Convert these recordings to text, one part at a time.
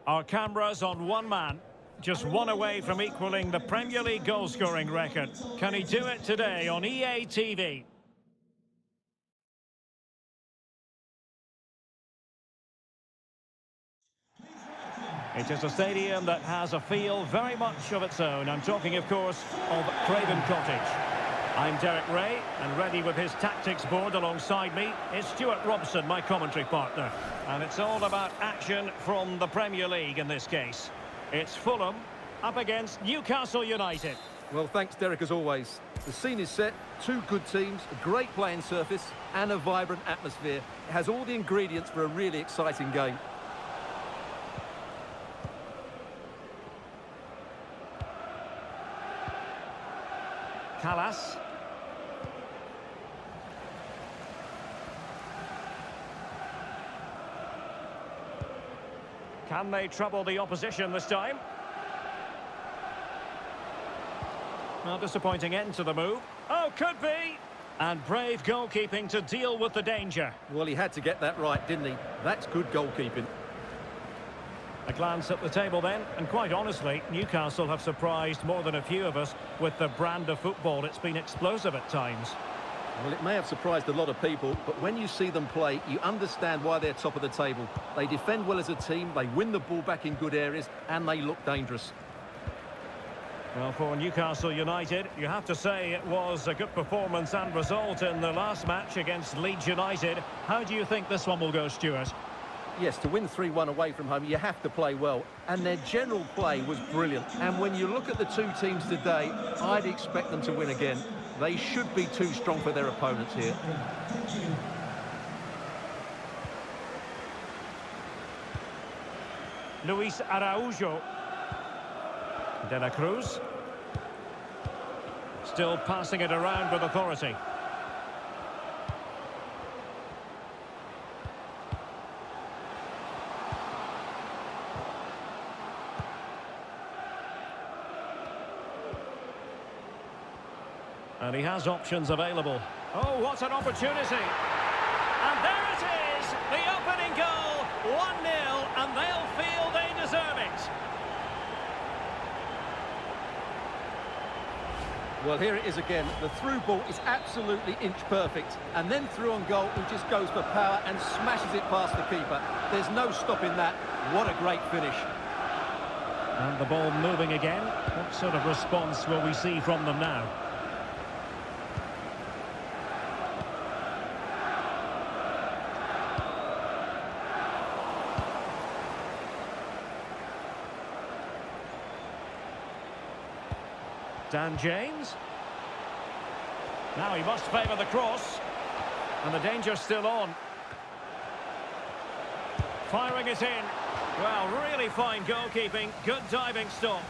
Our cameras on one man, just one away from equaling the Premier League goal-scoring record. Can he do it today on EA TV? It is a stadium that has a feel very much of its own. I'm talking, of course, of Craven Cottage. I'm Derek Ray, and ready with his tactics board alongside me is Stuart Robson, my commentary partner. And it's all about action from the Premier League in this case. It's Fulham up against Newcastle United. Well, thanks, Derek, as always. The scene is set, two good teams, a great playing surface, and a vibrant atmosphere. It has all the ingredients for a really exciting game. Callas. Can they trouble the opposition this time? Well, disappointing end to the move. Oh, could be! And brave goalkeeping to deal with the danger. Well, he had to get that right, didn't he? That's good goalkeeping. A glance at the table then, and quite honestly, Newcastle have surprised more than a few of us with the brand of football. It's been explosive at times. Well, it may have surprised a lot of people, but when you see them play, you understand why they're top of the table. They defend well as a team, they win the ball back in good areas, and they look dangerous. Well, for Newcastle United, you have to say it was a good performance and result in the last match against Leeds United. How do you think this one will go, Stuart? Yes, to win 3-1 away from home, you have to play well. And their general play was brilliant. And when you look at the two teams today, I'd expect them to win again. They should be too strong for their opponents here. Luis Araujo. De la Cruz. Still passing it around with authority. And he has options available. Oh, what an opportunity. And there it is, the opening goal, 1-0, and they'll feel they deserve it. Well, here it is again. The through ball is absolutely inch perfect. And then through on goal, he just goes for power and smashes it past the keeper. There's no stopping that. What a great finish. And the ball moving again. What sort of response will we see from them now? Dan James. Now he must favour the cross. And the danger's still on. Firing it in. Well, really fine goalkeeping. Good diving stop.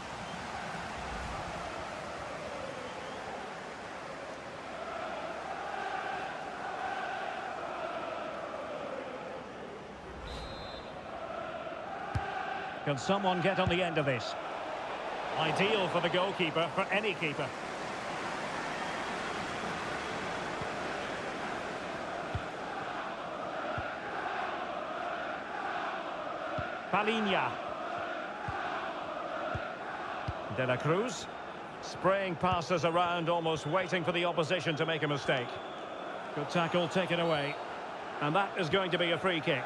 Can someone get on the end of this? Ideal for the goalkeeper, for any keeper. Palinha. De la Cruz. Spraying passes around, almost waiting for the opposition to make a mistake. Good tackle taken away. And that is going to be a free kick.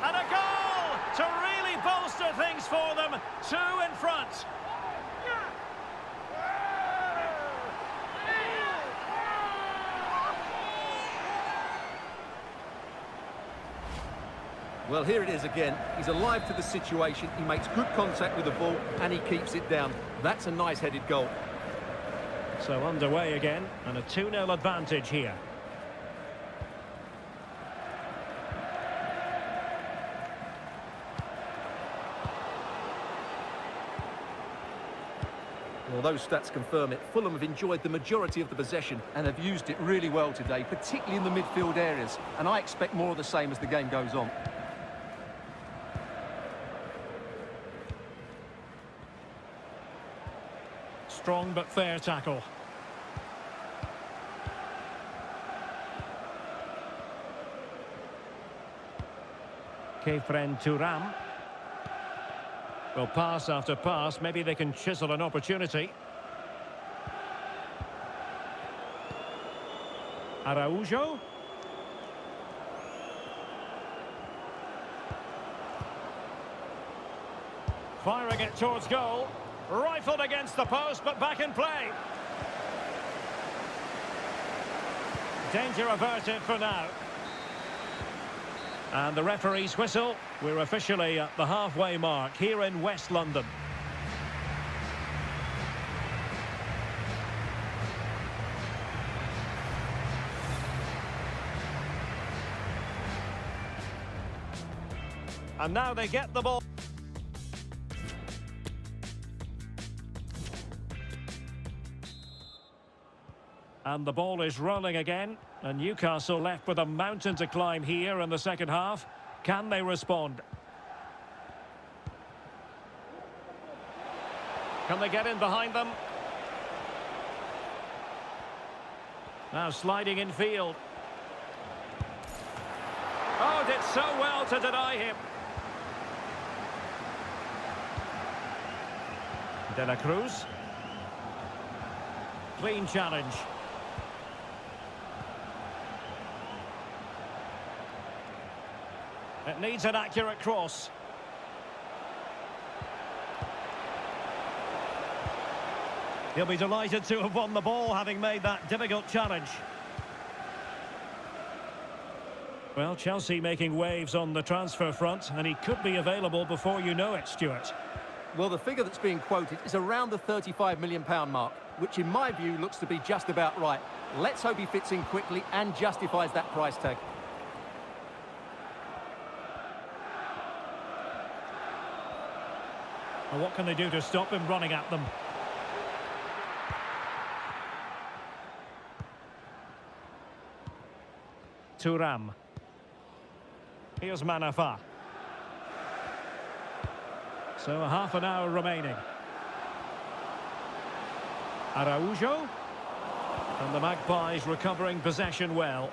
And a goal to really bolster things for them. 2 in front. Well, here it is again. He's alive to the situation. He makes good contact with the ball and he keeps it down. That's a nice-headed goal. So underway again, and a 2-0 advantage here. Well, those stats confirm it. Fulham have enjoyed the majority of the possession and have used it really well today, particularly in the midfield areas. And I expect more of the same as the game goes on. Strong but fair tackle. Kefren Turam. Well, pass after pass. Maybe they can chisel an opportunity. Araujo. Firing it towards goal. Rifled against the post, but back in play. Danger averted for now. And the referee's whistle. We're officially at the halfway mark here in West London. And now they get the ball. And the ball is rolling again. And Newcastle left with a mountain to climb here in the second half. Can they respond? Can they get in behind them? Now sliding in field. Oh, did so well to deny him. De La Cruz. Clean challenge. It needs an accurate cross. He'll be delighted to have won the ball, having made that difficult challenge. Well, Chelsea making waves on the transfer front, and he could be available before you know it, Stuart. Well, the figure that's being quoted is around the £35 million mark, which in my view looks to be just about right. Let's hope he fits in quickly and justifies that price tag. Well, what can they do to stop him running at them? Thuram. Here's Manafa. So half an hour remaining. Araujo. And the Magpies recovering possession well.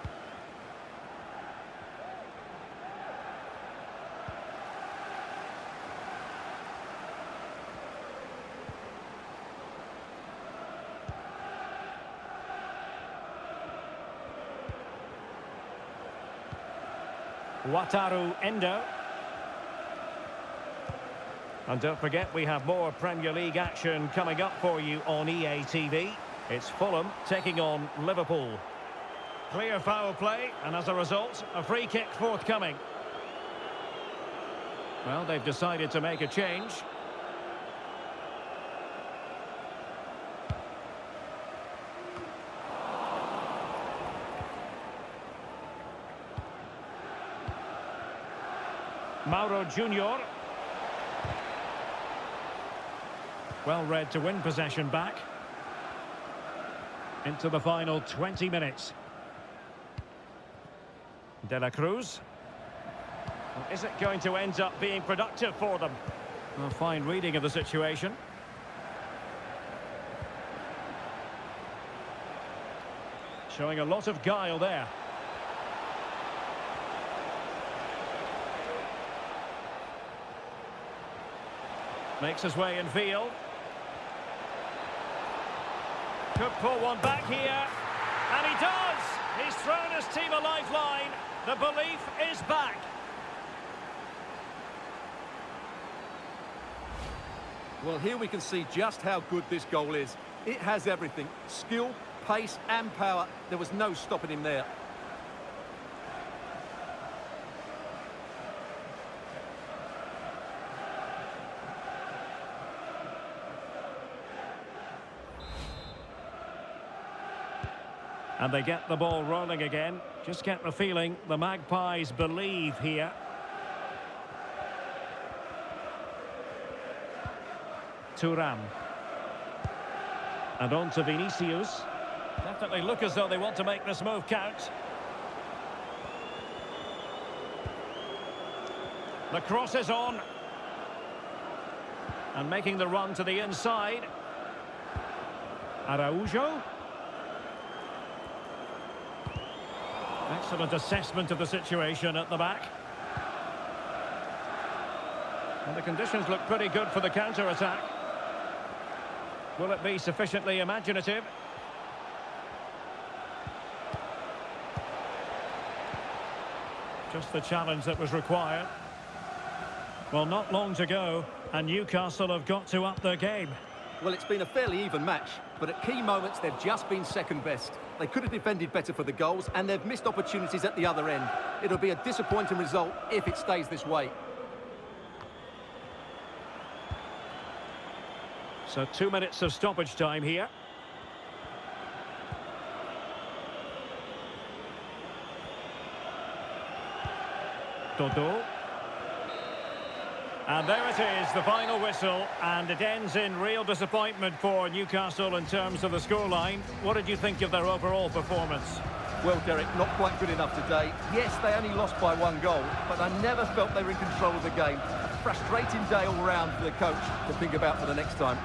Wataru Endo. And don't forget, we have more Premier League action coming up for you on EA TV. It's Fulham taking on Liverpool. Clear foul play, and as a result, a free kick forthcoming. Well, they've decided to make a change. Mauro Junior. Well read to win possession back. Into the final 20 minutes. De La Cruz. Well, is it going to end up being productive for them? A fine reading of the situation. Showing a lot of guile there. Makes his way in field. Could pull one back here. And he does! He's thrown his team a lifeline. The belief is back. Well, here we can see just how good this goal is. It has everything. Skill, pace and power. There was no stopping him there. And they get the ball rolling again. Just get the feeling the Magpies believe here. Thuram. And on to Vinicius. Definitely look as though they want to make this move count. The cross is on. And making the run to the inside. Araujo. Excellent assessment of the situation at the back. Well, the conditions look pretty good for the counter-attack. Will it be sufficiently imaginative? Just the challenge that was required. Well, not long to go, and Newcastle have got to up their game. Well, it's been a fairly even match, but at key moments they've just been second best. They could have defended better for the goals, and they've missed opportunities at the other end. It'll be a disappointing result if it stays this way. So 2 minutes of stoppage time here. Dodo. And there it is, the final whistle, and it ends in real disappointment for Newcastle in terms of the scoreline. What did you think of their overall performance? Well, Derek, not quite good enough today. Yes, they only lost by 1 goal, but I never felt they were in control of the game. A frustrating day all round for the coach to think about for the next time.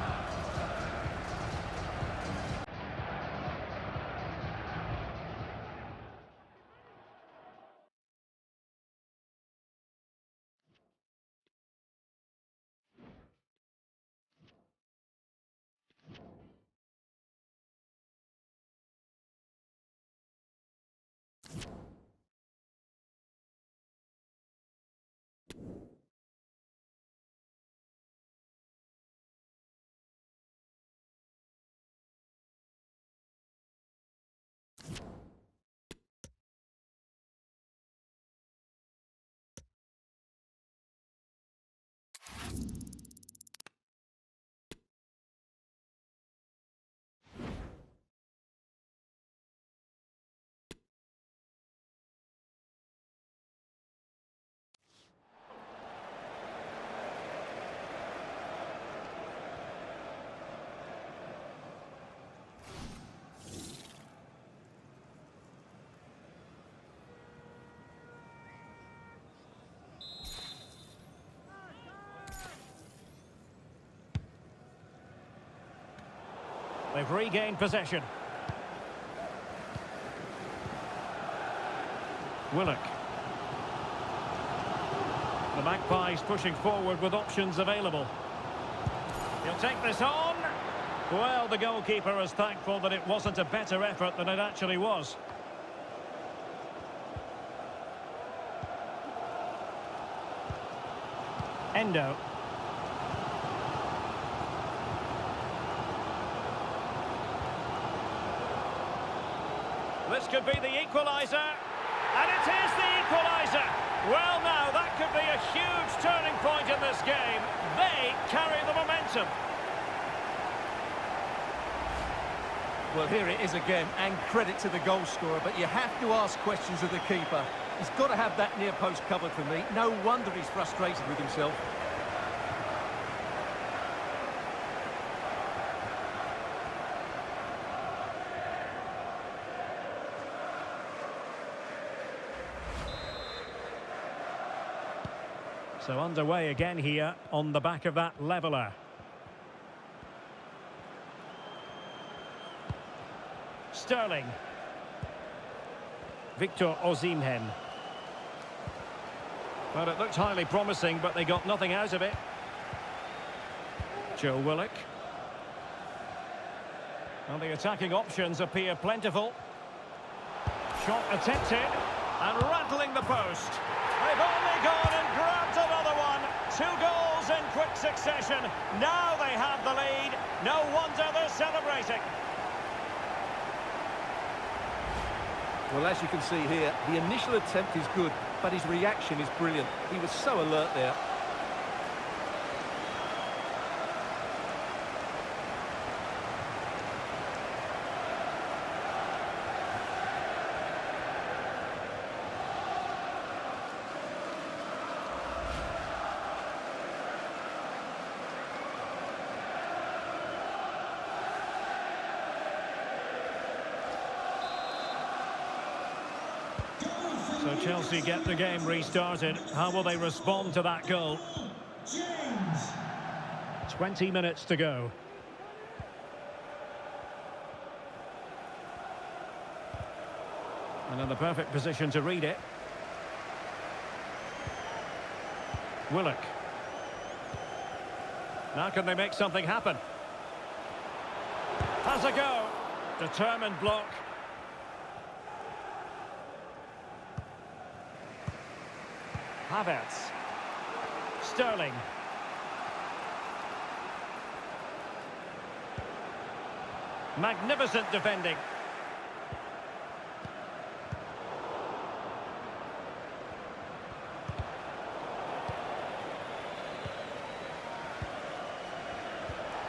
They've regained possession. Willock. The Magpies pushing forward with options available. He'll take this on. Well, the goalkeeper is thankful that it wasn't a better effort than it actually was. Endo. This could be the equaliser, and it is the equaliser. Well, now, that could be a huge turning point in this game. They carry the momentum. Well, here it is again, and credit to the goal scorer, but you have to ask questions of the keeper. He's got to have that near post covered for me. No wonder he's frustrated with himself. So underway again here on the back of that leveller. Sterling. Victor Osimhen. Well, it looked highly promising, but they got nothing out of it. Joe Willock. Well, the attacking options appear plentiful. Shot attempted, and rattling the post. They've only gone and grabbed another one. 2 goals in quick succession. Now they have the lead. No wonder they're celebrating. Well, as you can see here, the initial attempt is good, but his reaction is brilliant. He was so alert there. So Chelsea get the game restarted. How will they respond to that goal? 20 minutes to go. And in the perfect position to read it. Willock. Now can they make something happen? Has a go. Determined block. Havertz. Sterling. Magnificent defending.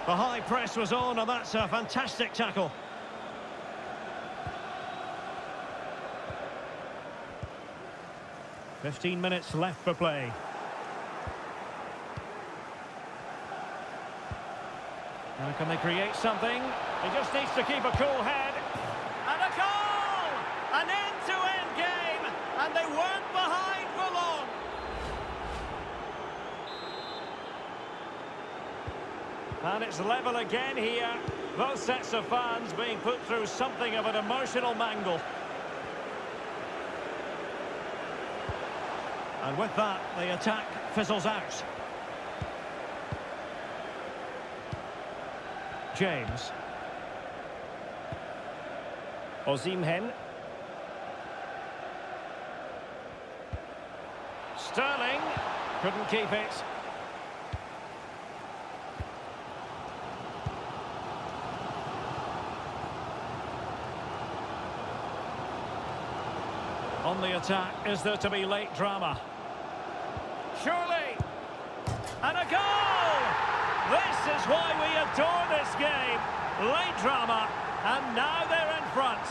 The high press was on, and that's a fantastic tackle. "15 minutes left for play. Now can they create something? He just needs to keep a cool head. And a goal! An end-to-end game, and they weren't behind for long. And it's level again here. Both sets of fans being put through something of an emotional mangle. And with that, the attack fizzles out. James. Osimhen. Sterling. Couldn't keep it. On the attack, is there to be late drama? Surely! And a goal! This is why we adore this game. Late drama, and now they're in front.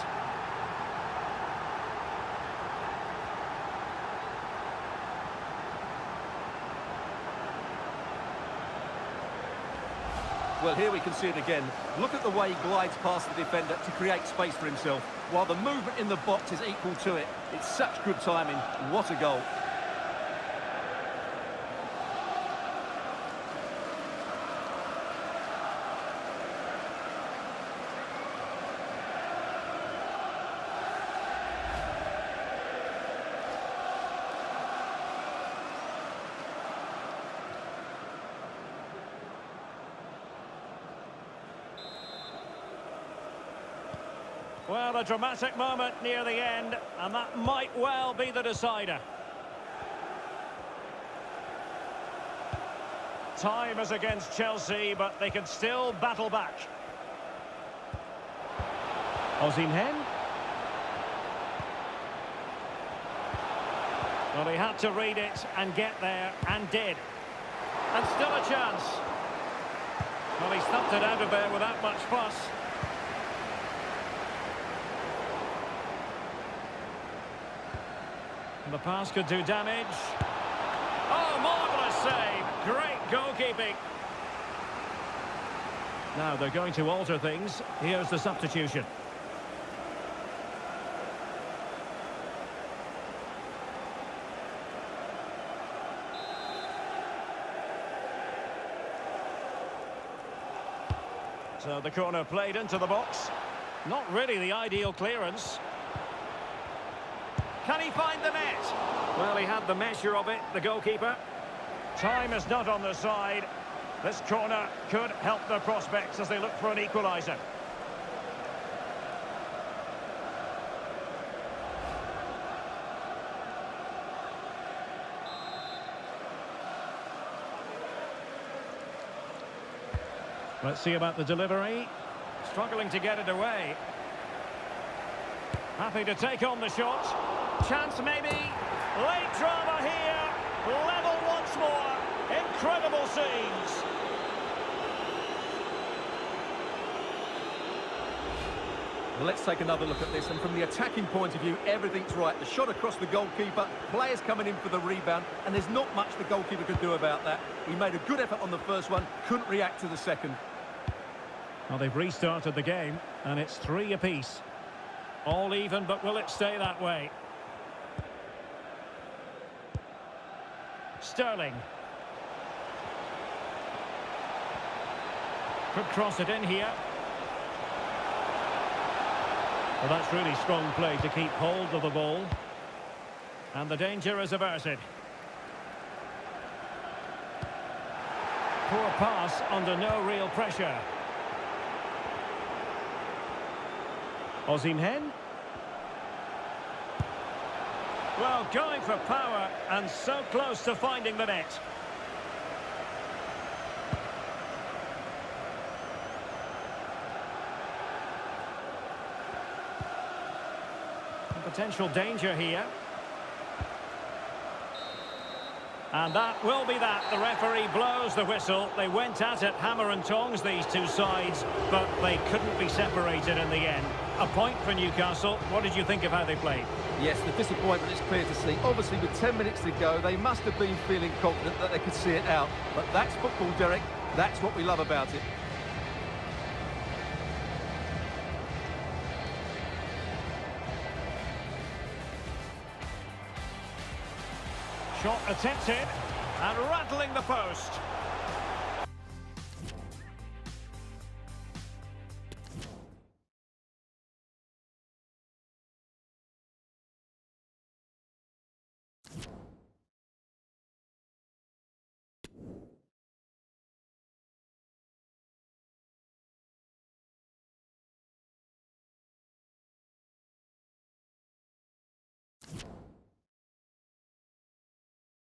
Well, here we can see it again. Look at the way he glides past the defender to create space for himself, while the movement in the box is equal to it. It's such good timing. What a goal. Well, a dramatic moment near the end, and that might well be the decider. Time is against Chelsea, but they can still battle back. Osimhen. Well, he had to read it and get there, and did. And still a chance. Well, he stumped it out of there without much fuss. The pass could do damage. Oh, marvellous save. Great goalkeeping. Now they're going to alter things. Here's the substitution. So the corner played into the box. Not really the ideal clearance. Can he find the net? Well, he had the measure of it, the goalkeeper. Time is not on the side. This corner could help their prospects as they look for an equaliser. Let's see about the delivery. Struggling to get it away. Happy to take on the shot. Chance maybe. Late drama here. Level once more. Incredible scenes. Well, let's take another look at this, and from the attacking point of view, everything's right. The shot across the goalkeeper, players coming in for the rebound, and there's not much the goalkeeper could do about that. He made a good effort on the first one, couldn't react to the second. Well, they've restarted the game, and it's 3 apiece. All even, but will it stay that way? Sterling. Could cross it in here. Well, that's really strong play to keep hold of the ball. And the danger is averted. Poor pass under no real pressure. Osimhen. Well, going for power and so close to finding the net. Potential danger here. And that will be that. The referee blows the whistle. They went at it hammer and tongs, these two sides, but they couldn't be separated in the end. A point for Newcastle. What did you think of how they played? Yes, the disappointment is clear to see. Obviously, with 10 minutes to go, they must have been feeling confident that they could see it out. But that's football, Derek. That's what we love about it. Shot attempted, and rattling the post.